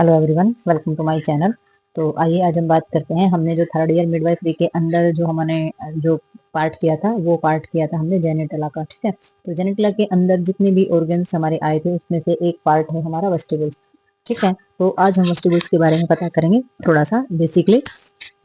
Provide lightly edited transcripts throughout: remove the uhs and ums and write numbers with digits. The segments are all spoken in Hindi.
Hello everyone, welcome to my channel. तो आइए आज हम बात करते हैं। हमने जो थर्ड ईयर मिडवाइफरी के अंदर जो हमने जो पार्ट किया था वो पार्ट किया था हमने जेनेटला का। ठीक है, तो जेनेटला के अंदर जितने भी ऑर्गन्स हमारे आए थे उसमें से एक पार्ट है हमारा वेस्टिबल्स। ठीक है, तो आज हम वेस्टिबल्स के बारे में पता करेंगे थोड़ा सा बेसिकली।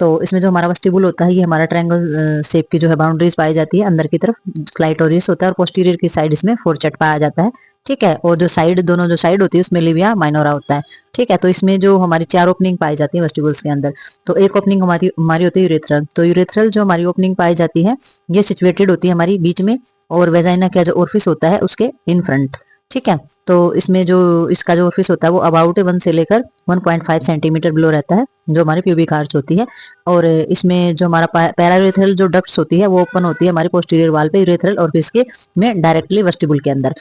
तो इसमें जो हमारा वेस्टिबुल होता है ये हमारा ट्रायंगल शेप की जो है बाउंड्रीज पाई जाती है अंदर की तरफ। क्लाइटोरियस होता है और पोस्टीरियर की साइड इसमें फोरचेट पाया जाता है। ठीक है, और जो साइड दोनों जो साइड होती है उसमें लिविया माइनोरा होता है। ठीक है, तो इसमें जो हमारी 4 ओपनिंग पाई जाती है वेस्टिबुल्स के अंदर। तो एक ओपनिंग हमारी हमारी होती है यूरेथ्रल। तो यूरेथ्रल जो हमारी ओपनिंग पाई जाती है ये सिचुएटेड होती है हमारी बीच में, और वेजाइना का जो ओरिफिस होता है उसके इन फ्रंट। ठीक है, तो इसमें जो इसका जो ओरिफिस होता है वो अबाउट 1 से लेकर 1.5 सेंटीमीटर बिलो रहता है, जो हमारी प्यूबिक आर्च होती है। और इसमें जो हमारा पैरायूरेथ्रल जो डक्ट्स होती है वो ओपन होती है हमारी पोस्टीरियर वाल पे यूरेथ्रल और इसके में डायरेक्टली वेस्टिबुल के अंदर।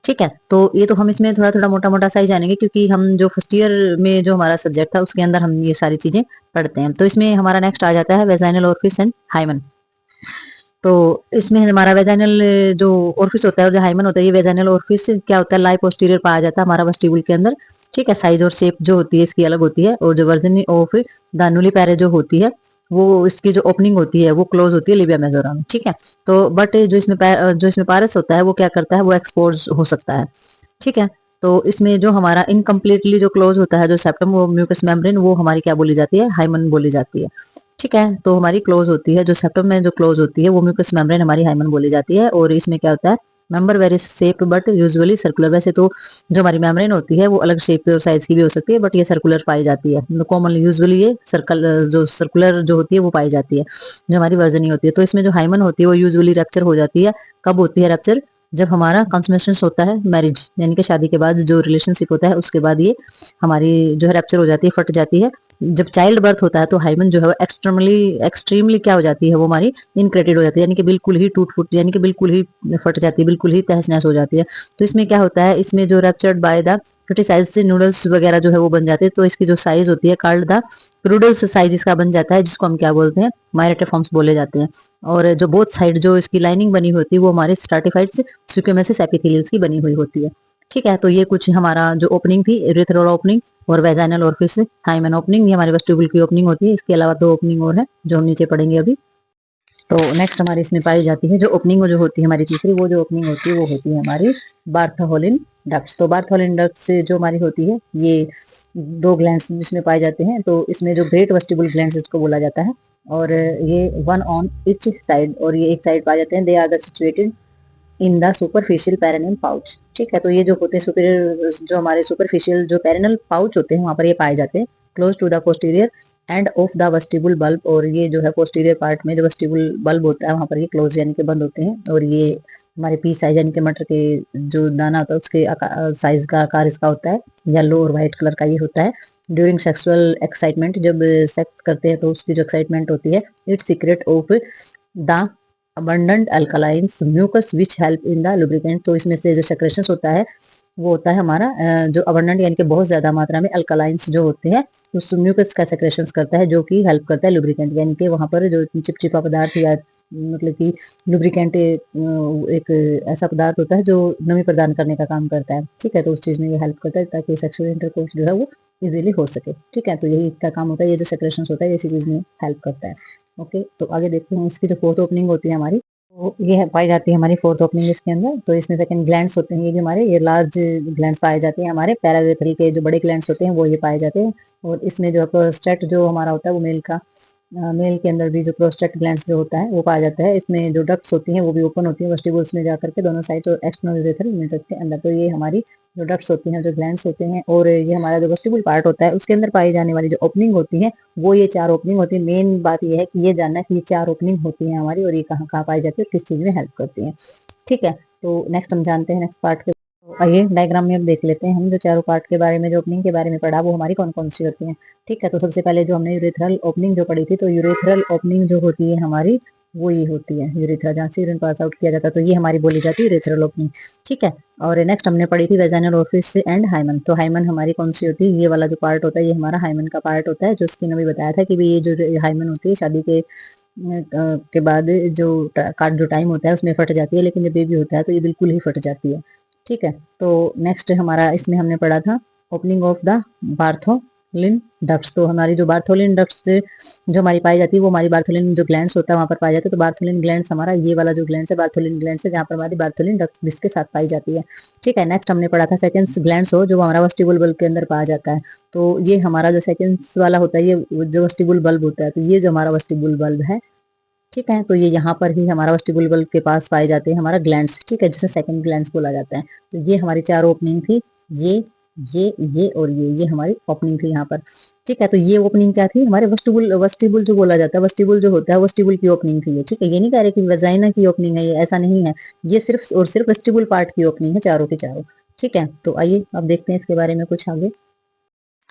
ठीक है, तो ये तो हम इसमें थोड़ा थोड़ा मोटा मोटा सा ही जानेंगे क्योंकि हम जो फर्स्ट ईयर में जो हमारा सब्जेक्ट था उसके अंदर हम ये सारी चीजें पढ़ते हैं। तो इसमें हमारा नेक्स्ट आ जाता है वेजाइनल ओरिफिस एंड हाइमन। तो इसमें हमारा वेजाइनल जो ओरिफिस होता है और जो हाइमन होता है, ये वेजाइनल ओरिफिस क्या होता है, लाई पोस्टीरियर पाया जाता है हमारा वेस्टिबुल के अंदर। ठीक है, साइज और शेप जो होती है इसकी अलग होती है, और जो वर्जन ऑफ द नूली पैरे जो होती है वो इसकी जो ओपनिंग होती है वो क्लोज होती है लिबिया मेजोरा में। ठीक है, तो बट जो इसमें पारस होता है वो क्या करता है, वो एक्सपोज हो सकता है। ठीक है, तो इसमें जो हमारा इनकम्प्लीटली जो क्लोज होता है जो सेप्टम वो म्यूकस मेम्ब्रेन, वो हमारी क्या बोली जाती है, हाइमन बोली जाती है। ठीक है, तो हमारी क्लोज होती है जो सेप्टम में जो क्लोज होती है वो म्यूकस मेम्ब्रेन हमारी हाइमन बोली जाती है। और इसमें क्या होता है, member very shape but usually circular. वैसे तो जो हमारी मेम्ब्रेन होती है वो अलग शेप और साइज की भी हो सकती है, बट ये सर्कुलर पाई जाती है। मतलब कॉमनली यूजुअली ये सर्कुलर जो होती है वो पाई जाती है, जो हमारी वर्जनी होती है। तो इसमें जो हाइमन होती है वो यूजुअली रैप्चर हो जाती है। कब होती है रैप्चर, जब हमारा कंसमेशन होता है मैरिज, यानी कि शादी के बाद जो रिलेशनशिप होता है उसके बाद ये हमारी जो है रैप्चर हो जाती है, फट जाती है। जब चाइल्ड बर्थ होता है तो हाइमन जो है एक्सट्रीमली क्या हो जाती है, वो हमारी इनक्रेटेड हो जाती है, यानी कि बिल्कुल ही टूट फूट, यानी कि बिल्कुल ही फट जाती है, बिल्कुल ही तहस नहस हो जाती है। तो इसमें क्या होता है, इसमें जो रैप्चर्ड बाय द छोटे साइज से नूडल्स वगैरह जो है वो बन जाते हैं। तो इसकी जो साइज होती है कार्ड द नूडल्स साइज इसका बन जाता है, जिसको हम क्या बोलते हैं, मायरेटिफॉर्म्स बोले जाते हैं। और जो बोथ साइड जो इसकी लाइनिंग बनी होती है वो हमारे स्ट्राटिफाइड्स स्क्यूमेसिस एपिथेलियल्स की बनी हुई होती है। ठीक है, तो ये कुछ हमारा जो ओपनिंग थी, यूरेथ्रल ओपनिंग और वेजाइनल ओरिफिस हाइमन ओपनिंग, ये हमारे वेस्टिबुल की ओपनिंग होती है। इसके अलावा 2 ओपनिंग और है जो हम नीचे पढ़ेंगे अभी। तो नेक्स्ट हमारी इसमें पाई जाती है जो ओपनिंग जो होती है हमारी तीसरी, वो जो ओपनिंग होती है वो होती है हमारी बार्थहोलिन डक्ट्स। तो बार्थहोलिन डक्ट्स जो हमारी होती है ये 2 ग्लैंड्स जिसमें पाए जाते हैं। तो इसमें जो ग्रेट वेस्टिबुल ग्लैंड्स इसको बोला जाता है, और ये 1 ऑन ईच साइड, और ये एक साइड पाए जाते हैं। They are the situated in the superficial perineal pouch. ठीक है, तो ये जो होते हैं सुपीरियर, जो हमारे सुपरफिशियल जो पेरिनियल पाउच होते हैं वहां पर ये पाए जाते हैं close to the posterior end of the vestibule bulb. और ये जो है पोस्टीरियर पार्ट में जो वेस्टिबुल बल्ब होता है वहां पर ये क्लोज यानी कि बंद होते हैं। और ये हमारे पी साइज यानी कि मटर के जो दाना होता है उसके साइज का आकार इसका होता है, येलो और व्हाइट कलर का ये होता है। ड्यूरिंग सेक्सुअल एक्साइटमेंट, जब सेक्स करते हैं तो उसकी जो एक्साइटमेंट होती है, it's secret of the abundant alkalines mucus which help in the lubricant। तो इसमें से जो सेक्रेशंस होता है वो होता है हमारा जो abundant यानी कि बहुत ज्यादा मात्रा में अल्कलाइंस जो होते हैं उस म्यूकस का सेक्रेशंस करता है, जो कि हेल्प करता है लुब्रिकेंट, यानी कि वहां पर जो चिपचिपा पदार्थ या मतलब कि लुब्रिकेंट एक ऐसा पदार्थ होता है जो नमी प्रदान करने का काम करता है। ठीक है, तो उस चीज में ये हेल्प करता है ताकि सेक्सुअल इंटरकोर्स जो है वो इजीली हो सके। ठीक है, तो यही इसका काम होता है, ये जो सेक्रेशंस होता है इसी चीज में हेल्प करता है। ओके, तो आगे देखते हैं इसकी जो फोर्थ ओपनिंग होती है हमारी, तो ये पाई जाती है हमारी फोर्थ ओपनिंग इसके अंदर। तो इसमें सेकंड ग्लैंड्स होते हैं, ये भी हमारे ये लार्ज ग्लैंड्स पाए जाते हैं, हमारे पैरायूरेथ्रल के जो बड़े ग्लैंड्स होते हैं वो ये पाए जाते हैं। और इसमें जो प्रोस्टेट जो हमारा होता है वो मेल के अंदर भी जो प्रोस्टेट ग्लैंड्स जो होता है वो पाया जाता है। इसमें जो डक्ट्स होती हैं वो भी ओपन होती है वेस्टिबुल्स में जाकर के दोनों साइड, तो एक्सटर्नल यूरेथ्रल यूनिट के अंदर। तो ये हमारी जो डक्ट्स होती हैं, जो ग्लैंड्स होते हैं, और ये हमारा जो वेस्टिबुल पार्ट होता है उसके अंदर पाई जाने वाली जो ओपनिंग होती है वो ये 4 ओपनिंग होती है। मेन बात ये है कि ये जानना कि ये 4 ओपनिंग होती है हमारी, और ये कहाँ कहाँ पाई जाती है, किस चीज में हेल्प करती है। ठीक है, तो नेक्स्ट हम जानते हैं नेक्स्ट पार्ट के। तो आइए डायग्राम में अब देख लेते हैं हम जो चारों पार्ट के बारे में, जो ओपनिंग के बारे में पढ़ा वो हमारी कौन कौन सी होती हैं। ठीक है, तो सबसे पहले जो हमने यूरेथ्रल ओपनिंग जो पढ़ी थी, तो यूरेथ्रल ओपनिंग जो होती है हमारी वो ये होती है यूरेथ्रा, जहाँ से यूरिन पास आउट किया जाता है, तो ये हमारी बोली जाती है यूरेथ्रल ओपनिंग। ठीक है, और नेक्स्ट हमने पढ़ी थी वेजाइनल ओरिफिस एंड हाइमन। तो हाइमन हमारी कौन सी होती है, ये वाला जो पार्ट होता है ये हमारा हाइमन का पार्ट होता है, जो उसकी ने भी बताया था कि ये जो हाइमन होती है शादी के बाद जो जो टाइम होता है उसमें फट जाती है, लेकिन जब बेबी होता है तो ये बिल्कुल ही फट जाती है। ठीक है, तो नेक्स्ट हमारा इसमें हमने पढ़ा था opening of the Bartholin ducts. तो हमारी जो बार्थोलिन डक्ट्स जो हमारी पाई जाती है वो हमारी बार्थोलिन जो ग्लैंड्स होता है वहां पर पाई जाती है। तो बार्थोलिन ग्लैंड्स हमारा ये वाला जो ग्लैंड्स है बार्थोलिन ग्लैंड्स है, जहाँ पर हमारी बार्थोलिन डक्ट्स जिसके साथ पाई जाती है। ठीक है, नेक्स्ट हमने पढ़ा था सेकंड्स ग्लैंड्स हो जो हमारा वेस्टिबुल बल्ब के अंदर पाया जाता है। तो ये हमारा जो सेकंड्स वाला होता है ये जो वेस्टिबुल बल्ब होता है, तो ये जो हमारा वेस्टिबुल बल्ब है, ठीक है, तो ये यहाँ पर ही हमारा वेस्टिबुल बल्ब के पास पाए जाते हैं हमारा ग्लैंड्स। ठीक है, जिसे सेकंड ग्लैंड्स बोला जाता है। तो ये हमारी चार ओपनिंग थी, ये ये और ये हमारी ओपनिंग थी यहाँ पर। ठीक है, तो ये ओपनिंग क्या थी हमारे वेस्टिबुल वेस्टिबुल जो बोला जाता है, वेस्टिबुल जो होता है वेस्टिबुल की ओपनिंग थी ये। ठीक है, ये नहीं कह रहे कि वेजाइना की ओपनिंग है, ये ऐसा नहीं है, ये सिर्फ और सिर्फ वेस्टिबुल पार्ट की ओपनिंग है, चारों की चारों। ठीक है, तो आइए अब देखते हैं इसके बारे में कुछ आगे।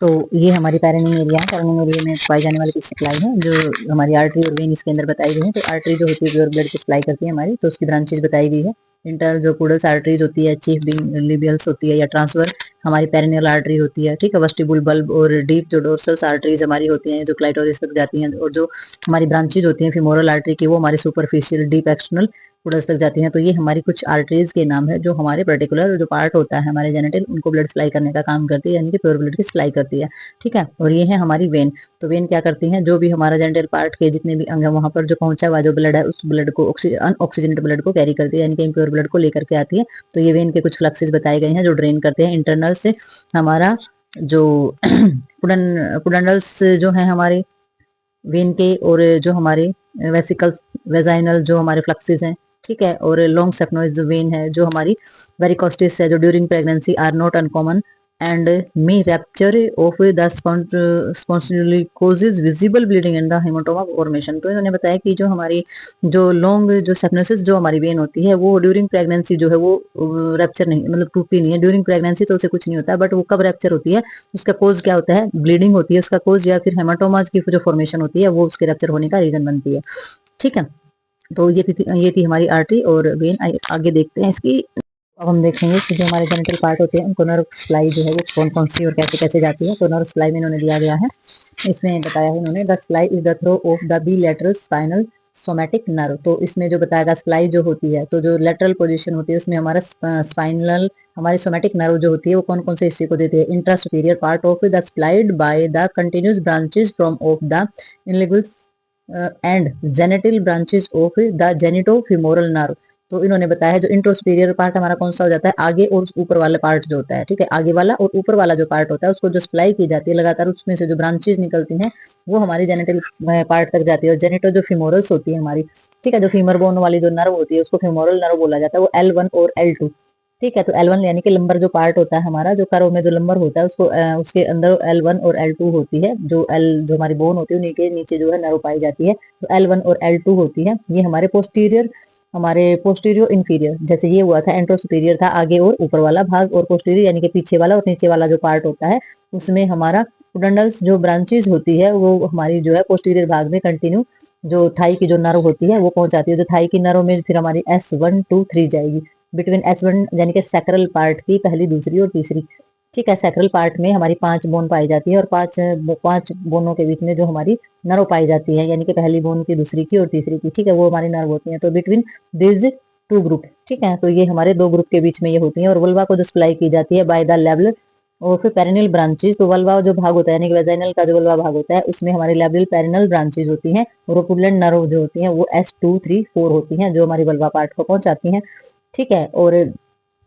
तो ये हमारी पैरानिंग एरिया है। पैरानिंग एरिया में पाई जाने वाली कुछ सप्लाई है जो हमारी आर्टरी और वेन इसके अंदर बताई गई है। तो आर्टरी जो होती है प्योर ब्लड की सप्लाई करती है हमारी, तो उसकी ब्रांचेज बताई गई है। इंटर जो पोडल्स आर्टरीज होती है, चीफ लिबियल्स होती है, या ट्रांसफर हमारी पेरिनियल आर्टरी होती है। ठीक है, वेस्टिबुल बल्ब और डीप जो डोर्सल आर्टरीज हमारी होती हैं जो क्लाइटोरिस तक जाती हैं, और जो हमारी ब्रांचेज होती हैं फीमोरल आर्टरी की वो हमारी सुपरफिशियल डीप एक्सटर्नल पोडल्स तक जाती हैं। तो ये हमारी कुछ आर्टरीज के नाम है जो हमारे पर्टिकुलर जो पार्ट होता है हमारे जेनिटल उनको ब्लड सप्लाई करने का काम करती है, यानी कि प्योर ब्लड की सप्लाई करती है। ठीक है, और ये है हमारी वेन। तो वेन क्या करती है, जो भी हमारा जेनिटल पार्ट के जितने भी अंग है वहां पर जो पहुंचा हुआ जो ब्लड है उस ब्लड को अनऑक्सीजनेटेड ब्लड को कैरी करती है, यानी कि इम्प्योर ब्लड को लेकर के आती है। तो ये वेन के कुछ फ्लक्सेस बताए गए हैं जो ड्रेन करते हैं इंटरनल से हमारा जो पुडनल्स जो है हमारे वेन के, और जो हमारे वेसिकल्स वेजाइनल जो हमारे फ्लक्सेस हैं। ठीक है, और लॉन्ग सेफनोइड जो वेन है जो हमारी वेरिकोस्टिस है जो during pregnancy are not uncommon and may rupture of the spontaneously visible bleeding in the haematoma formation. तो इन्होंने बताया कि जो हमारी जो लॉन्ग जो सेफनोसिस जो हमारी वेन होती है वो ड्यूरिंग प्रेगनेंसी जो है वो रैप्चर नहीं, मतलब टूटती नहीं है। ड्यूरिंग प्रेगनेंसी तो उसे कुछ नहीं होता है, बट वो कब रैप्चर होती है उसका कोज क्या होता है, ब्लीडिंग होती है उसका कोज, या फिर हेमाटोमाज की जो फॉर्मेशन होती है वो उसके रैप्चर होने का रीजन बनती है। ठीक है, तो ये थी हमारी आर्टरी और वेन। आगे देखते हैं इसकी। अब हम देखेंगे कि जो हमारे जेनिटल पार्ट होते हैं उनको नर्व सप्लाई जो है वो कौन कौन सी और कैसे कैसे जाती है। तो नर्व सप्लाई में इन्होंने दिया गया है, इसमें बताया है इन्होंने the supply is the throw of the B lateral spinal somatic nerve. तो इसमें जो बताया था सप्लाई जो होती है, तो जो लेटरल पोजीशन होती है उसमें हमारा स्पाइनल हमारी सोमैटिक नर्व जो होती है वो कौन कौन से हिस्से को देती है, intra superior part of the supplied by the continuous branches from of the inguinals and genital branches of the genitofemoral nerve. तो इन्होंने बताया जो इंट्रोस्पीरियर पार्ट हमारा कौन सा हो जाता है, आगे और ऊपर वाला पार्ट जो होता है। ठीक है, आगे वाला और ऊपर वाला जो पार्ट होता है उसको जो सप्लाई की जाती है लगातार, उसमें से जो ब्रांचेस निकलती हैं वो हमारी जेनेटल पार्ट तक जाती है। और जेनेटो जो फिमोरल्स होती है हमारी, ठीक है, जो फीमर बोन वाली जो नर्व होती है उसको फिमोरल नर्व बोला जाता है, वो L1 और L2। ठीक है, तो L1 यानी कि लंबर जो पार्ट होता है हमारा जो कर्व में जो लंबर होता है उसको उसके अंदर L1 और L2 होती है। जो जो हमारी बोन होती है उन्हीं के नीचे जो है नर्व पाई जाती है, तो L1 और L2 होती है। ये हमारे पोस्टीरियर इंफीरियर, जैसे ये हुआ था एंट्रो सुपीरियर था आगे और ऊपर वाला भाग, और पोस्टीरियर यानी कि पीछे वाला और नीचे वाला जो पार्ट होता है उसमें हमारा पुडंडल्स जो ब्रांचेस होती है वो हमारी जो है पोस्टीरियर भाग में कंटिन्यू जो थाई की जो नर्व होती है वो पहुंचाती है। जो थाई की नर्व में फिर हमारी S1 2 3 जाएगी बिटवीन S1 यानी कि सैक्रल पार्ट की पहली दूसरी और तीसरी। ठीक है, सैक्रल पार्ट में हमारी 5 बोन पाई जाती है और पांच बोनों के बीच में जो हमारी नर्व पाई जाती है, यानी कि पहली बोन की दूसरी की और तीसरी की। ठीक है, वो हमारी नर्व होती है। तो बिटवीन दिस टू ग्रुप, ठीक है, तो ये हमारे दो ग्रुप के बीच में ये होती है। और वल्वा को जो सप्लाई की जाती है बाय द लेवल और फिर पेरिनियल ब्रांचेस। तो वल्वा जो भाग होता है यानी कि वेजाइनल का जो वल्वा भाग होता है उसमें हमारी लेवल पेरिनल ब्रांचेस होती हैं, और पुडलेंट नर्व जो होती हैं वो S2 3 4 होती हैं जो हमारी वल्वा पार्ट को पहुंचाती हैं। ठीक है, और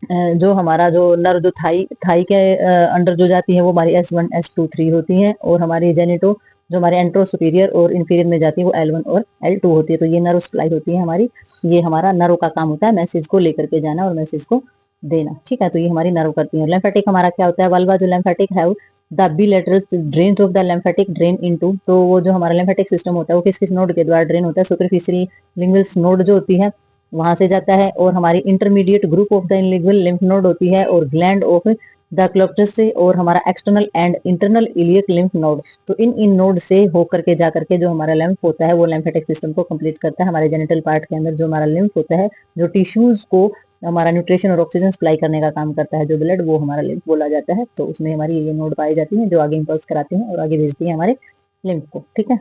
जो हमारा जो नर्व जो थाई थाई के अंडर जो जाती है वो हमारी S1 S2 3 होती हैं, और हमारी जेनिटो जो हमारे एंट्रो सुपीरियर और इंफीरियर में जाती है वो L1 और L2 होती है। तो ये नर्व सप्लाई होती है हमारी, ये हमारा नर्व का काम होता है मैसेज को लेकर के जाना और मैसेज को देना। ठीक है, तो ये हमारी नर्व करती है। लिम्फेटिक हमारा क्या होता है, वल्वा जो लिम्फेटिक है the bilateral drains of the lymphatic drain into. तो वो जो हमारा लिम्फेटिक सिस्टम होता है वो किस किस नोड के द्वारा ड्रेन होता है, सुपरफिशियरी लिंगुअल्स नोड जो होती है वहां से जाता है, और हमारी intermediate group of the inguinal lymph node होती है, और ग्लैंड ऑफ द क्लोप्टस से, और हमारा external and internal iliac lymph node. तो इन नोड से होकर के जाकर के जो हमारा लिम्फ होता है वो लिम्फेटिक सिस्टम को कंप्लीट करता है। हमारे जेनिटल पार्ट के अंदर जो हमारा लिम्फ होता है जो टिश्यूज को हमारा न्यूट्रिशन और ऑक्सीजन सप्लाई करने का काम करता है, जो ब्लड, वो हमारा लिम्फ बोला जाता है। तो उसमें हमारी ये नोड पाई जाती है जो आगे इंपल्स कराती हैं और आगे भेजती है हमारे लिम्फ को। ठीक है,